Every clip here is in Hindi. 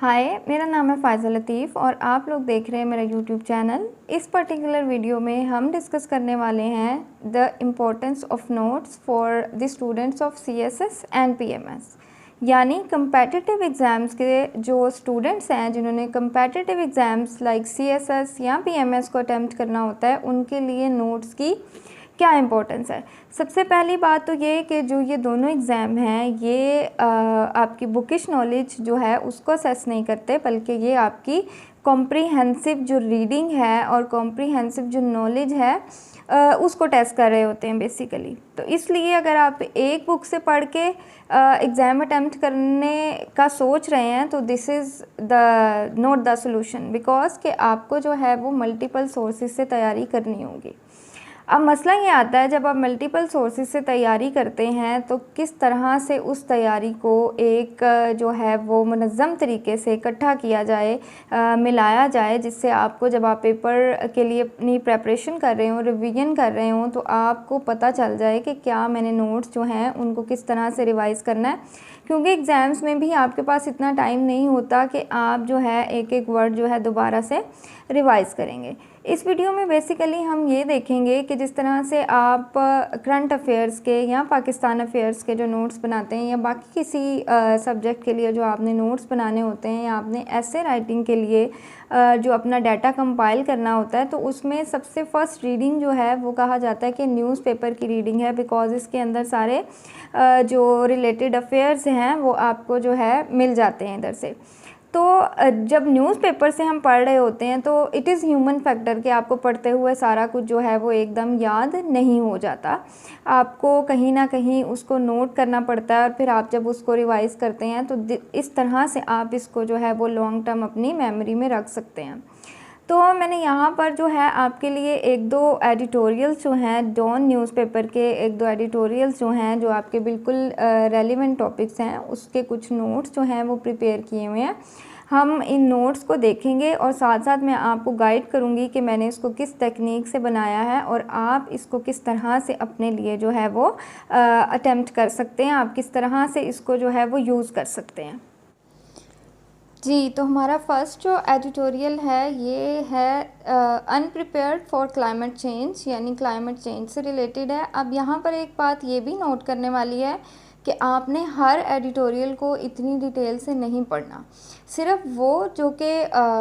हाय, मेरा नाम है फ़ायज़ा लतीफ़ और आप लोग देख रहे हैं मेरा यूट्यूब चैनल। इस पर्टिकुलर वीडियो में हम डिस्कस करने वाले हैं the importance of notes for the students of CSS and PMS, यानी कम्पेटिटिव एग्ज़ाम्स के जो स्टूडेंट्स हैं जिन्होंने कम्पेटिटिव एग्ज़ाम्स लाइक सीएसएस या पीएमएस को अटेम्प्ट करना होता है, उनके लिए नोट्स की क्या इम्पोर्टेंस है। सबसे पहली बात तो ये कि जो ये दोनों एग्ज़ाम हैं ये आपकी बुकिश नॉलेज जो है उसको असेस नहीं करते, बल्कि ये आपकी कॉम्प्रिहेंसिव जो रीडिंग है और कॉम्प्रिहेंसिव जो नॉलेज है उसको टेस्ट कर रहे होते हैं बेसिकली। तो इसलिए अगर आप एक बुक से पढ़ के एग्ज़ाम अटेम्प्ट करने का सोच रहे हैं तो this is the not the solution, because कि आपको जो है वो मल्टीपल सोर्सेज से तैयारी करनी होगी। अब मसला ये आता है, जब आप मल्टीपल सोर्सेज से तैयारी करते हैं तो किस तरह से उस तैयारी को एक जो है वो मुनज़्ज़म तरीके से इकट्ठा किया जाए, मिलाया जाए, जिससे आपको जब आप पेपर के लिए अपनी प्रेपरेशन कर रहे हों, रिवीजन कर रहे हों, तो आपको पता चल जाए कि क्या मैंने नोट्स जो हैं उनको किस तरह से रिवाइज़ करना है। क्योंकि एग्ज़ाम्स में भी आपके पास इतना टाइम नहीं होता कि आप जो है एक एक वर्ड जो है दोबारा से रिवाइज़ करेंगे। इस वीडियो में बेसिकली हम ये देखेंगे कि जिस तरह से आप करंट अफेयर्स के या पाकिस्तान अफेयर्स के जो नोट्स बनाते हैं या बाकी किसी सब्जेक्ट के लिए जो आपने नोट्स बनाने होते हैं या आपने ऐसे राइटिंग के लिए जो अपना डाटा कंपाइल करना होता है, तो उसमें सबसे फर्स्ट रीडिंग जो है वो कहा जाता है कि न्यूज़पेपर की रीडिंग है, बिकॉज़ इसके अंदर सारे जो रिलेटेड अफेयर्स हैं वो आपको जो है मिल जाते हैं इधर से। तो जब न्यूज़पेपर से हम पढ़ रहे होते हैं तो इट इज़ ह्यूमन फैक्टर कि आपको पढ़ते हुए सारा कुछ जो है वो एकदम याद नहीं हो जाता। आपको कहीं ना कहीं उसको नोट करना पड़ता है और फिर आप जब उसको रिवाइज़ करते हैं तो इस तरह से आप इसको जो है वो लॉन्ग टर्म अपनी मेमोरी में रख सकते हैं। तो मैंने यहाँ पर जो है आपके लिए एक दो एडिटोरियल्स जो हैं डॉन न्यूज़पेपर के, एक दो एडिटोरियल्स जो हैं जो आपके बिल्कुल रेलिवेंट टॉपिक्स हैं, उसके कुछ नोट्स जो हैं वो प्रिपेयर किए हुए हैं। हम इन नोट्स को देखेंगे और साथ साथ मैं आपको गाइड करूँगी कि मैंने इसको किस टेक्निक से बनाया है और आप इसको किस तरह से अपने लिए जो है वो अटेम्प्ट कर सकते हैं, आप किस तरह से इसको जो है वो यूज़ कर सकते हैं। जी, तो हमारा फर्स्ट जो एडिटोरियल है ये है अनप्रिपेयर्ड फॉर क्लाइमेट चेंज, यानी क्लाइमेट चेंज से रिलेटेड है। अब यहाँ पर एक बात ये भी नोट करने वाली है कि आपने हर एडिटोरियल को इतनी डिटेल से नहीं पढ़ना, सिर्फ वो जो कि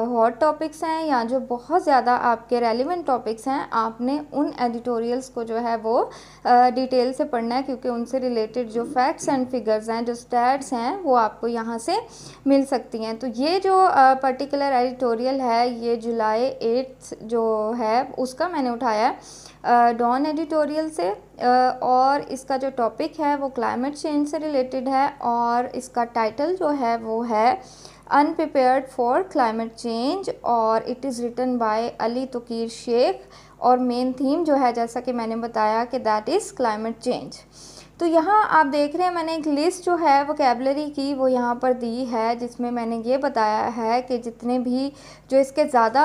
हॉट टॉपिक्स हैं या जो बहुत ज़्यादा आपके रेलिवेंट टॉपिक्स हैं, आपने उन एडिटोरियल्स को जो है वो डिटेल से पढ़ना है, क्योंकि उनसे रिलेटेड जो फैक्ट्स एंड फिगर्स हैं, जो स्टैट्स हैं, वो आपको यहाँ से मिल सकती हैं। तो ये जो पर्टिकुलर एडिटोरियल है ये जुलाई 8 जो है उसका मैंने उठाया है डॉन एडिटोरियल से, और इसका जो टॉपिक है वो क्लाइमेट चेंज से रिलेटेड है और इसका टाइटल जो है वो है अनप्रिपेयर्ड फॉर क्लाइमेट चेंज और it is written by Ali Tauqeer Sheikh. और मेन थीम जो है, जैसा कि मैंने बताया, कि दैट इज़ क्लाइमेट चेंज। तो यहाँ आप देख रहे हैं मैंने एक लिस्ट जो है वोकैबुलरी की वो यहाँ पर दी है, जिसमें मैंने ये बताया है कि जितने भी जो इसके ज़्यादा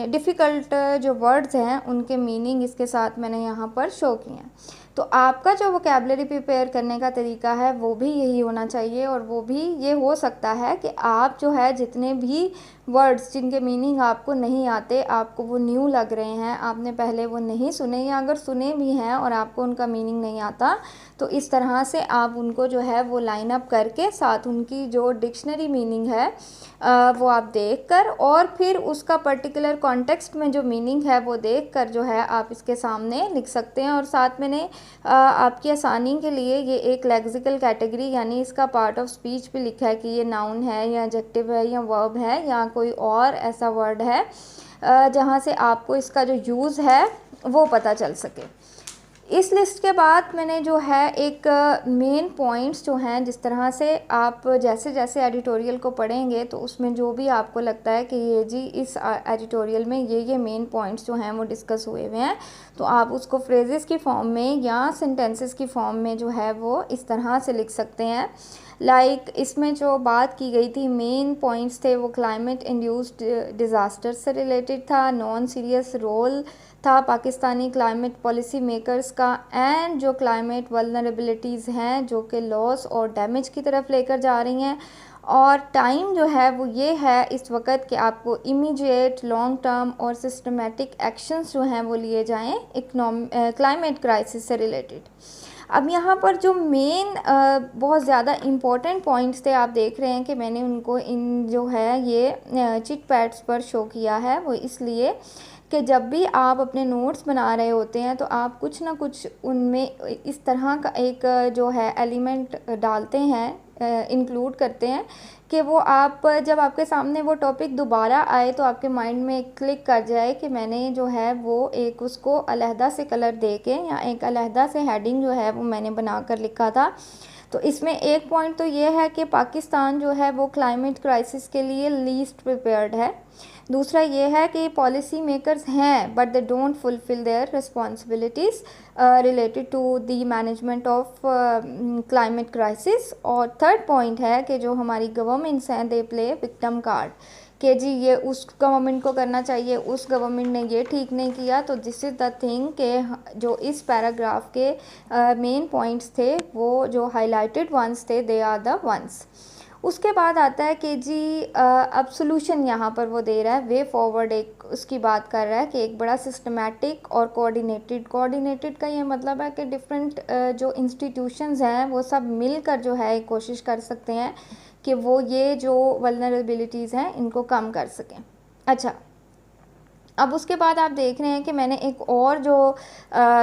डिफ़िकल्ट जो वर्ड्स हैं उनके मीनिंग इसके साथ मैंने यहाँ पर शो किए हैं। तो आपका जो वोकैबुलरी प्रिपेयर करने का तरीका है वो भी यही होना चाहिए, और वो भी ये हो सकता है कि आप जो है जितने भी वर्ड्स जिनके मीनिंग आपको नहीं आते, आपको वो न्यू लग रहे हैं, आपने पहले वो नहीं सुने, या अगर सुने भी हैं और आपको उनका मीनिंग नहीं आता, तो इस तरह से आप उनको जो है वो लाइन अप करके साथ उनकी जो डिक्शनरी मीनिंग है वो आप देख कर और फिर उसका पर्टिकुलर कॉन्टेक्स्ट में जो मीनिंग है वो देख कर जो है आप इसके सामने लिख सकते हैं। और साथ मैंने आपकी आसानी के लिए ये एक लेक्सिकल कैटेगरी यानी इसका पार्ट ऑफ स्पीच भी लिखा है कि ये नाउन है या एडजेक्टिव है या वर्ब है या कोई और ऐसा वर्ड है जहाँ से आपको इसका जो यूज़ है वो पता चल सके। इस लिस्ट के बाद मैंने जो है एक मेन पॉइंट्स जो हैं, जिस तरह से आप जैसे जैसे एडिटोरियल को पढ़ेंगे तो उसमें जो भी आपको लगता है कि ये जी इस एडिटोरियल में ये मेन पॉइंट्स जो हैं वो डिस्कस हुए हुए हैं, तो आप उसको फ्रेजेस की फॉर्म में या सेंटेंसेस की फॉर्म में जो है वो इस तरह से लिख सकते हैं। लाइक इसमें जो बात की गई थी, मेन पॉइंट्स थे वो क्लाइमेट इंड्यूस्ड डिज़ास्टर से रिलेटेड था, नॉन सीरियस रोल था पाकिस्तानी क्लाइमेट पॉलिसी मेकर्स का, एंड जो क्लाइमेट वल्नरेबिलिटीज़ हैं जो कि लॉस और डैमेज की तरफ लेकर जा रही हैं, और टाइम जो है वो ये है इस वक्त कि आपको इमीडिएट, लॉन्ग टर्म और सिस्टमेटिक एक्शंस जो हैं वो लिए जाएं क्लाइमेट क्राइसिस से रिलेटेड। अब यहाँ पर जो मेन बहुत ज़्यादा इम्पोर्टेंट पॉइंट्स थे, आप देख रहे हैं कि मैंने उनको इन जो है ये चिट पैड्स पर शो किया है, वो इसलिए कि जब भी आप अपने नोट्स बना रहे होते हैं तो आप कुछ ना कुछ उनमें इस तरह का एक जो है एलिमेंट डालते हैं, इंक्लूड करते हैं कि वो आप जब आपके सामने वो टॉपिक दोबारा आए तो आपके माइंड में क्लिक कर जाए कि मैंने जो है वो एक उसको अलहदा से कलर दे के या एक अलहदा से हेडिंग जो है वो मैंने बना कर लिखा था। तो इसमें एक पॉइंट तो ये है कि पाकिस्तान जो है वो क्लाइमेट क्राइसिस के लिए लीस्ट प्रिपेयर्ड है। दूसरा ये है कि पॉलिसी मेकर्स हैं but they don't fulfil their responsibilities related to the management of climate crisis. और थर्ड पॉइंट है कि जो हमारी गवर्नमेंट्स हैं दे प्ले विक्टिम कार्ड, कि जी ये उस गवर्नमेंट को करना चाहिए, उस गवर्नमेंट ने ये ठीक नहीं किया। तो दिस इज़ द थिंग के जो इस पैराग्राफ के मेन पॉइंट्स थे वो जो हाईलाइटेड वंस थे, दे आर द वंस। उसके बाद आता है कि जी अब सोल्यूशन यहाँ पर वो दे रहा है, वे फॉरवर्ड एक उसकी बात कर रहा है कि एक बड़ा सिस्टमैटिक और कोऑर्डिनेटेड का ये मतलब है कि डिफरेंट जो इंस्टीट्यूशंस हैं वो सब मिलकर जो है कोशिश कर सकते हैं कि वो ये जो वल्नरेबिलिटीज़ हैं इनको कम कर सकें। अच्छा, अब उसके बाद आप देख रहे हैं कि मैंने एक और जो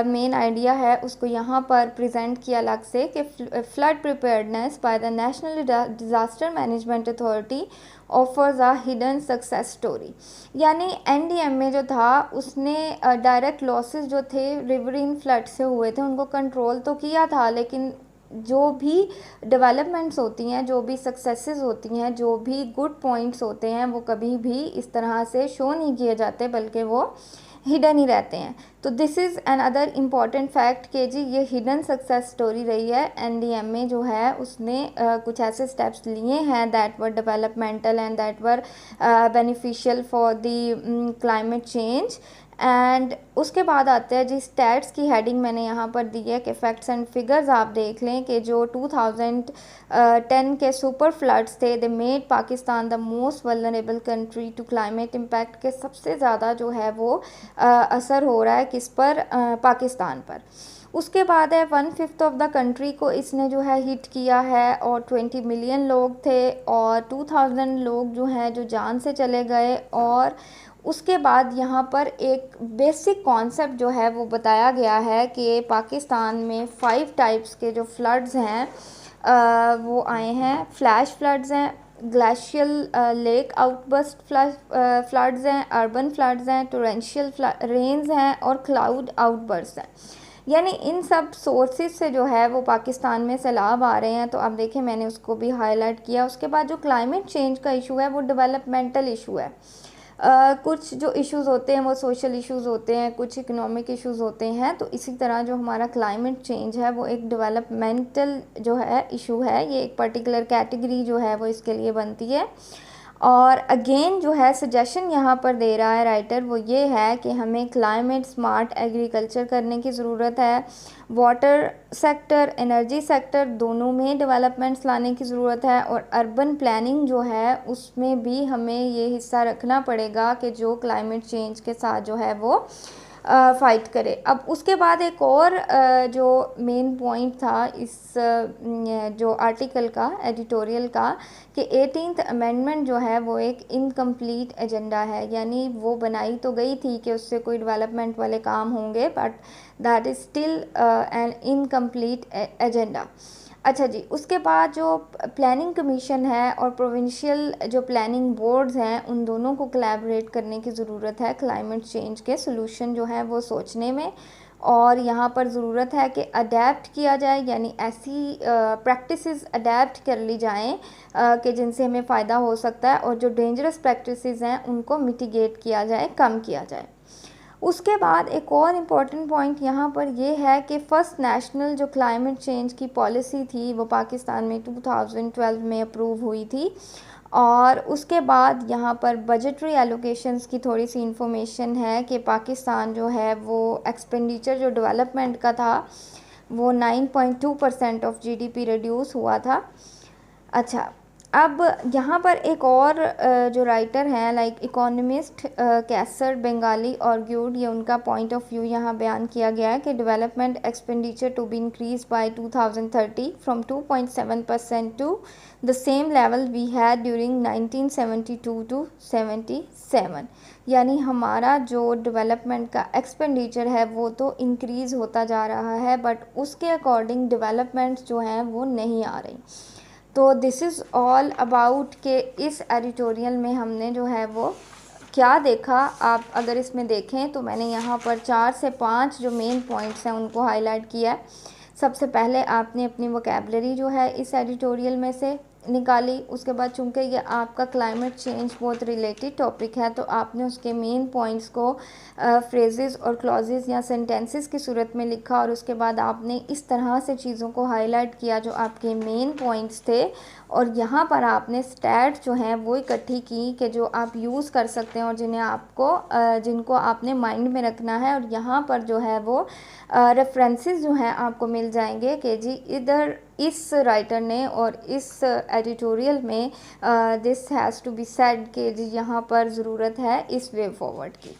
मेन आइडिया है उसको यहाँ पर प्रेजेंट किया अलग से कि flood preparedness by the national disaster management authority offers a hidden success story. यानी एनडीएमए जो था उसने डायरेक्ट लॉसेस जो थे रिवरिन फ्लड से हुए थे उनको कंट्रोल तो किया था, लेकिन जो भी डेवलपमेंट्स होती हैं, जो भी सक्सेसेस होती हैं, जो भी गुड पॉइंट्स होते हैं वो कभी भी इस तरह से शो नहीं किए जाते बल्कि वो हिडन ही रहते हैं। तो this is an other important fact कि जी ये हिडन सक्सेस स्टोरी रही है। एनडीएमए जो है उसने कुछ ऐसे स्टेप्स लिए हैं that were developmental and that were beneficial for the climate change. And उसके बाद आते हैं जी स्टैट्स की हेडिंग मैंने यहाँ पर दी है कि फैक्ट्स एंड फिगर्स आप देख लें कि जो 2010 के सुपर फ्लड्स थे they made Pakistan the most vulnerable country to climate impact के सबसे ज़्यादा जो है वो असर हो रहा है किस पर, पाकिस्तान पर। उसके बाद है 1/5 ऑफ द कंट्री को इसने जो है हिट किया है और 20 मिलियन लोग थे और 2000 लोग जो हैं जो जान से चले गए। और उसके बाद यहाँ पर एक बेसिक कॉन्सेप्ट जो है वो बताया गया है कि पाकिस्तान में 5 टाइप्स के जो फ्लड्स हैं वो आए हैं। फ्लैश फ्लड्स हैं, ग्लेशियल लेक आउटबर्स्ट फ्लड्स हैं, अर्बन फ्लड्स हैं, टोरेंशियल रेन्स हैं और क्लाउड आउटबर्स्ट हैं। यानी इन सब सोर्सेज से जो है वो पाकिस्तान में सैलाब आ रहे हैं। तो अब देखें मैंने उसको भी हाईलाइट किया। उसके बाद जो क्लाइमेट चेंज का इशू है वो डेवलपमेंटल इशू है। कुछ जो इश्यूज़ होते हैं वो सोशल इश्यूज़ होते हैं, कुछ इकोनॉमिक इश्यूज़ होते हैं। तो इसी तरह जो हमारा क्लाइमेट चेंज है वो एक डेवलपमेंटल जो है इशू है, ये एक पर्टिकुलर कैटेगरी जो है वो इसके लिए बनती है। और अगेन जो है सजेशन यहाँ पर दे रहा है राइटर वो ये है कि हमें क्लाइमेट स्मार्ट एग्रीकल्चर करने की ज़रूरत है। वाटर सेक्टर, एनर्जी सेक्टर दोनों में डेवलपमेंट्स लाने की ज़रूरत है और अर्बन प्लानिंग जो है उसमें भी हमें ये हिस्सा रखना पड़ेगा कि जो क्लाइमेट चेंज के साथ जो है वो फ़ाइट करे। अब उसके बाद एक और जो मेन पॉइंट था इस जो आर्टिकल का, एडिटोरियल का, कि 18th अमेंडमेंट जो है वो एक इनकम्प्लीट एजेंडा है। यानी वो बनाई तो गई थी कि उससे कोई डेवलपमेंट वाले काम होंगे but that is still an incomplete agenda. अच्छा जी, उसके बाद जो प्लानिंग कमीशन है और प्रोविंशियल जो प्लानिंग बोर्ड्स हैं उन दोनों को कोलैबोरेट करने की ज़रूरत है क्लाइमेट चेंज के सॉल्यूशन जो है वो सोचने में। और यहाँ पर ज़रूरत है कि अडेप्ट किया जाए, यानी ऐसी प्रैक्टिसेस अडेप्ट कर ली जाएं कि जिनसे हमें फ़ायदा हो सकता है और जो डेंजरस प्रैक्टिसेस हैं उनको मिटिगेट किया जाए, कम किया जाए। उसके बाद एक और इम्पॉर्टेंट पॉइंट यहाँ पर यह है कि फ़र्स्ट नेशनल जो क्लाइमेट चेंज की पॉलिसी थी वो पाकिस्तान में 2012 में अप्रूव हुई थी। और उसके बाद यहाँ पर बजटरी एलोकेशंस की थोड़ी सी इंफॉर्मेशन है कि पाकिस्तान जो है वो एक्सपेंडिचर जो डेवलपमेंट का था वो 9.2% ऑफ जीडीपी रिड्यूस हुआ था। अच्छा, अब यहाँ पर एक और जो राइटर हैं लाइक इकोनॉमिस्ट कैसर बेंगाली और ग्यूड, ये उनका पॉइंट ऑफ व्यू यहाँ बयान किया गया है कि development expenditure to be increase by 2030 from 2.7% to the same level we had during 1972 to 77। यानी हमारा जो डेवलपमेंट का एक्सपेंडिचर है वो तो इंक्रीज़ होता जा रहा है, बट उसके अकॉर्डिंग डेवलपमेंट्स जो हैं वो नहीं आ रही। तो दिस इज़ ऑल अबाउट के इस एडिटोरियल में हमने जो है वो क्या देखा। आप अगर इसमें देखें तो मैंने यहाँ पर 4 से 5 जो मेन पॉइंट्स हैं उनको हाईलाइट किया है। सबसे पहले आपने अपनी वोकैबलरी जो है इस एडिटोरियल में से निकाली। उसके बाद चूँकि ये आपका क्लाइमेट चेंज बहुत रिलेटेड टॉपिक है तो आपने उसके मेन पॉइंट्स को फ्रेजेस और क्लॉजेस या सेंटेंसेस की सूरत में लिखा, और उसके बाद आपने इस तरह से चीज़ों को हाईलाइट किया जो आपके मेन पॉइंट्स थे। और यहाँ पर आपने स्टैट्स जो हैं वो इकट्ठी की कि जो आप यूज़ कर सकते हैं और जिनको आपने माइंड में रखना है। और यहाँ पर जो है वो रेफरेंसेस जो हैं आपको मिल जाएंगे कि जी इधर इस राइटर ने और इस एडिटोरियल में this has to be said कि जी यहाँ पर ज़रूरत है इस वे फॉरवर्ड की।